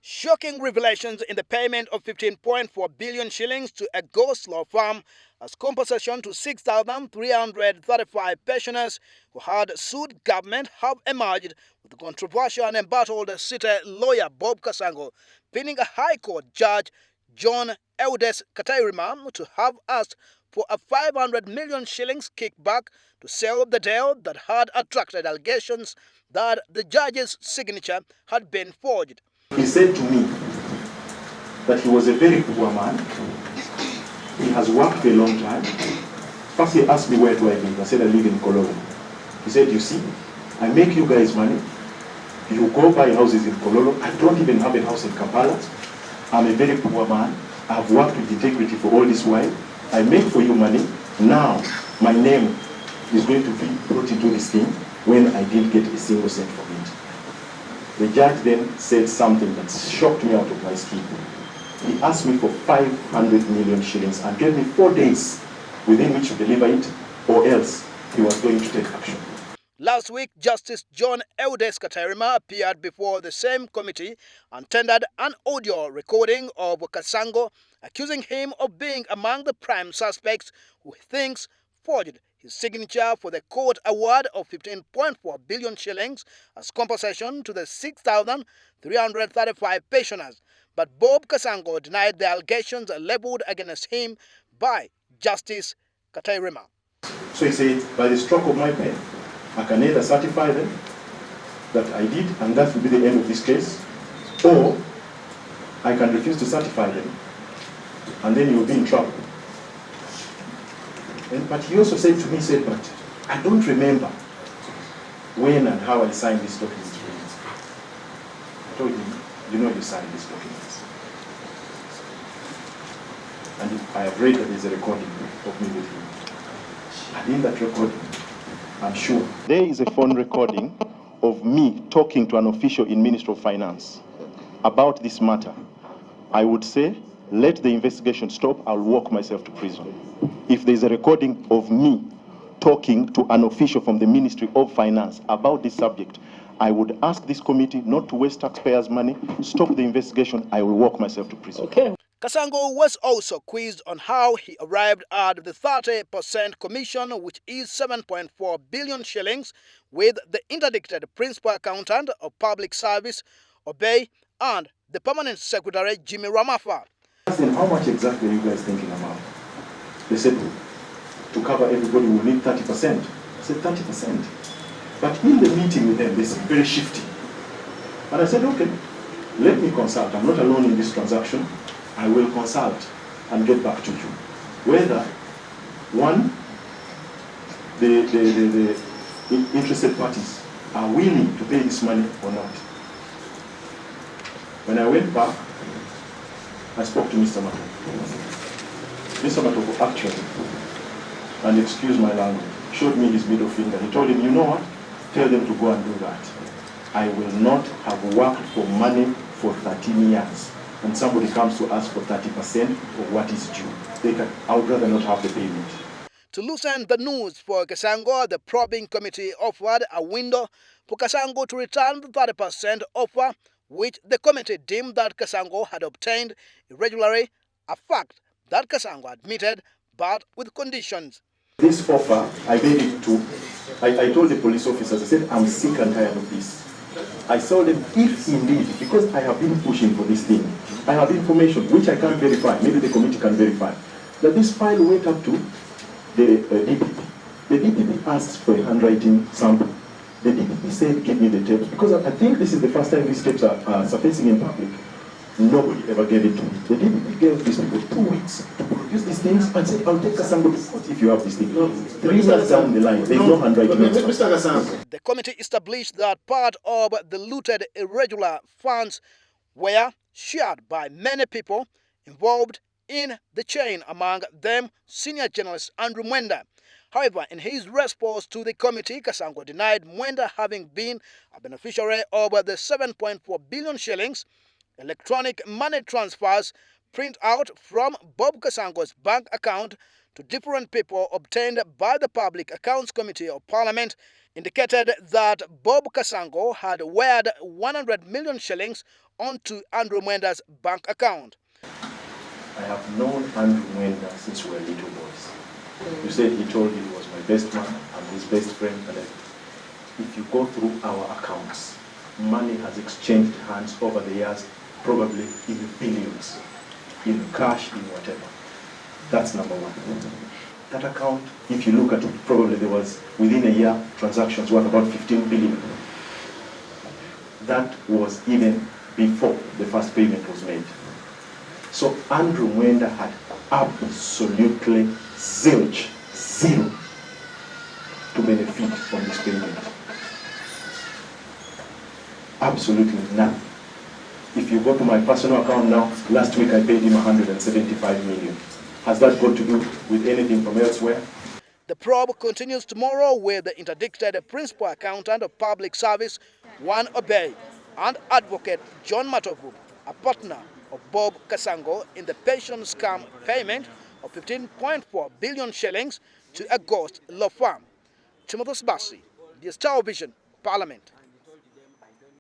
Shocking revelations in the payment of 15.4 billion shillings to a ghost law firm as compensation to 6,335 pensioners who had sued government have emerged, with the controversial and embattled city lawyer Bob Kasango pinning a High Court judge John Eudes Kaiterima to have asked for a 500 million shillings kickback to sell the deal that had attracted allegations that the judge's signature had been forged. He said to me that he was a very poor man. He has worked for a long time. First he asked me where do I live. I said I live in Kololo. He said, you see, I make you guys money. You go buy houses in Kololo. I don't even have a house in Kampala. I'm a very poor man. I've worked with integrity for all this while. I make for you money. Now my name is going to be brought into this thing when I didn't get a single cent from it. The judge then said something that shocked me out of my skin. He asked me for 500 million shillings and gave me 4 days within which to deliver it, or else he was going to take action. Last week, Justice John Eudes Kaiterima appeared before the same committee and tendered an audio recording of Kasango accusing him of being among the prime suspects who he thinks forged his signature for the court award of 15.4 billion shillings as compensation to the 6,335 pensioners. But Bob Kasango denied the allegations leveled against him by Justice Kaiterima. So he said, by the stroke of my pen, I can either certify them that I did, and that will be the end of this case, or I can refuse to certify them, and then you will be in trouble. But he also said to me, but I don't remember when and how I signed this document. I told him, you know you signed this document. And I have read that there's a recording of me with him. And in that recording, I'm sure there is a phone recording of me talking to an official in Ministry of Finance about this matter. I would say, let the investigation stop, I'll walk myself to prison. If there's a recording of me talking to an official from the Ministry of Finance about this subject, I would ask this committee not to waste taxpayers' money, stop the investigation, I will walk myself to prison. Okay. Kasango was also quizzed on how he arrived at the 30% commission, which is 7.4 billion shillings, with the interdicted principal accountant of public service, Obey, and the permanent secretary, Jimmy Ramafa. I asked them, how much exactly are you guys thinking about? They said, to cover everybody we'll need 30%. I said, 30%? But in the meeting with them, they seemed very shifty. And I said, okay, let me consult. I'm not alone in this transaction. I will consult and get back to you. Whether, one, the interested parties are willing to pay this money or not. When I went back, I spoke to Mr. Matoko. Mr. Matoko actually, and excuse my language, showed me his middle finger. He told him, you know what? Tell them to go and do that. I will not have worked for money for 13 years. And somebody comes to ask for 30% of what is due. I would rather not have the payment. To loosen the noose for Kasango, the probing committee offered a window for Kasango to return the 30% offer, which the committee deemed that Kasango had obtained irregularly, a fact that Kasango admitted, but with conditions. This offer, I made it to, I told the police officers, I said, I'm sick and tired of this. I told them, if indeed, because I have been pushing for this thing, I have information which I can't verify, maybe the committee can verify, that this file went up to the DPP. The DPP asked for a handwriting sample. The DPP said, give me the tapes, because I think this is the first time these tapes are surfacing in public. Nobody ever gave it to me. The DPP gave these people 2 weeks to produce these things and said, I'll take Kasango to court if you have this thing. 3 years down the line, there's no handwriting. Mr. Kasango. The committee established that part of the looted irregular funds were shared by many people involved in the chain, among them senior journalist Andrew Mwenda. However, in his response to the committee, Kasango denied Mwenda having been a beneficiary of the 7.4 billion shillings electronic money transfers print out from Bob Kasango's bank account to different people obtained by the Public Accounts Committee of Parliament indicated that Bob Kasango had wired 100 million shillings onto Andrew Mwenda's bank account. I have known Andrew Mwenda since we were little boys. You said he told you he was my best man, I'm his best friend, and if you go through our accounts, money has exchanged hands over the years, probably in the billions, in cash, in whatever. That's number one. That account, if you look at it, probably there was, within a year, transactions worth about 15 billion. That was even before the first payment was made. So Andrew Mwenda had absolutely zilch, zero, to benefit from this payment. Absolutely none. If you go to my personal account now, last week I paid him 175 million. Has that got to do with anything from elsewhere? The probe continues tomorrow with the interdicted Principal Accountant of Public Service, Juan Obey, and Advocate John Matovu, a partner of Bob Kasango in the pension scam payment of 15.4 billion shillings to a ghost law firm. Timothy Sibasi, Judicial Vision, Parliament.